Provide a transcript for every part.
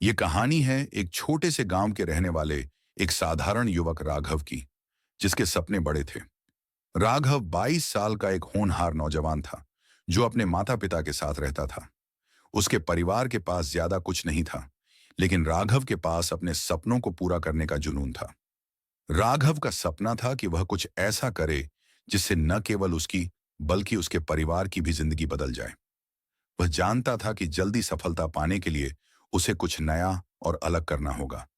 ये कहानी है एक छोटे से गांव के रहने वाले एक साधारण युवक राघव की, जिसके सपने बड़े थे। राघव 22 साल का एक होनहार नौजवान था, जो अपने माता पिता के साथ रहता था। उसके परिवार के पास ज्यादा कुछ नहीं था, लेकिन राघव के पास अपने सपनों को पूरा करने का जुनून था। राघव का सपना था कि वह कुछ ऐसा करे जिससे न केवल उसकी बल्कि उसके परिवार की भी जिंदगी बदल जाए। वह जानता था कि जल्दी सफलता पाने के लिए उसे कुछ नया और अलग करना होगा।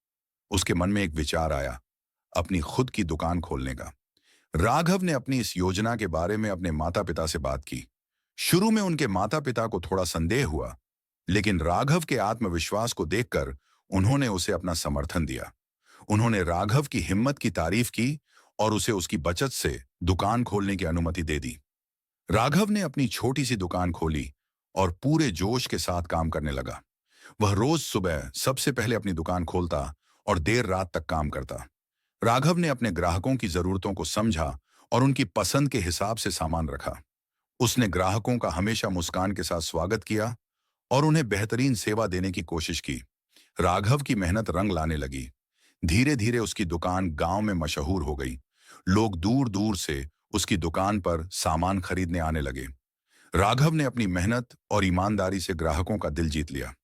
उसके मन में एक विचार आया, अपनी खुद की दुकान खोलने का। राघव ने अपनी इस योजना के बारे में अपने माता पिता से बात की। शुरू में उनके माता पिता को थोड़ा संदेह हुआ, लेकिन राघव के आत्मविश्वास को देखकर उन्होंने उसे अपना समर्थन दिया। उन्होंने राघव की हिम्मत की तारीफ की और उसे उसकी बचत से दुकान खोलने की अनुमति दे दी। राघव ने अपनी छोटी सी दुकान खोली और पूरे जोश के साथ काम करने लगा। वह रोज सुबह सबसे पहले अपनी दुकान खोलता और देर रात तक काम करता। राघव ने अपने ग्राहकों की जरूरतों को समझा और उनकी पसंद के हिसाब से सामान रखा। उसने ग्राहकों का हमेशा मुस्कान के साथ स्वागत किया और उन्हें बेहतरीन सेवा देने की कोशिश की। राघव की मेहनत रंग लाने लगी। धीरे धीरे उसकी दुकान गांव में मशहूर हो गई। लोग दूर दूर से उसकी दुकान पर सामान खरीदने आने लगे। राघव ने अपनी मेहनत और ईमानदारी से ग्राहकों का दिल जीत लिया।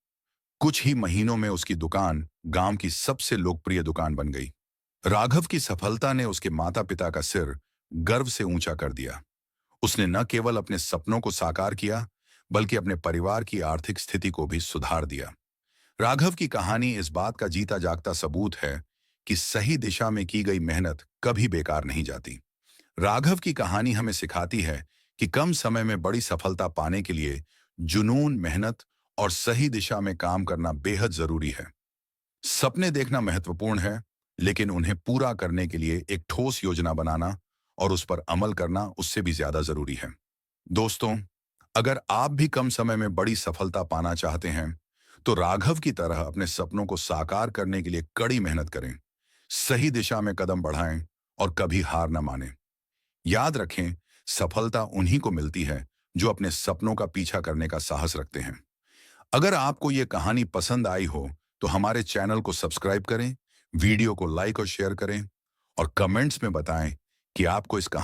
कुछ ही महीनों में उसकी दुकान गांव की सबसे लोकप्रिय दुकान बन गई। राघव की सफलता ने उसके माता पिता का सिर गर्व से ऊंचा कर दिया। उसने न केवल अपने सपनों को साकार किया, बल्कि अपने परिवार की आर्थिक स्थिति को भी सुधार दिया। राघव की कहानी इस बात का जीता जागता सबूत है कि सही दिशा में की गई मेहनत कभी बेकार नहीं जाती। राघव की कहानी हमें सिखाती है कि कम समय में बड़ी सफलता पाने के लिए जुनून, मेहनत और सही दिशा में काम करना बेहद जरूरी है। सपने देखना महत्वपूर्ण है, लेकिन उन्हें पूरा करने के लिए एक ठोस योजना बनाना और उस पर अमल करना उससे भी ज्यादा जरूरी है। दोस्तों, अगर आप भी कम समय में बड़ी सफलता पाना चाहते हैं, तो राघव की तरह अपने सपनों को साकार करने के लिए कड़ी मेहनत करें, सही दिशा में कदम बढ़ाएं और कभी हार न मानें। याद रखें, सफलता उन्हीं को मिलती है जो अपने सपनों का पीछा करने का साहस रखते हैं। अगर आपको ये कहानी पसंद आई हो, तो हमारे चैनल को सब्सक्राइब करें, वीडियो को लाइक और शेयर करें और कमेंट्स में बताएं कि आपको इस कहानी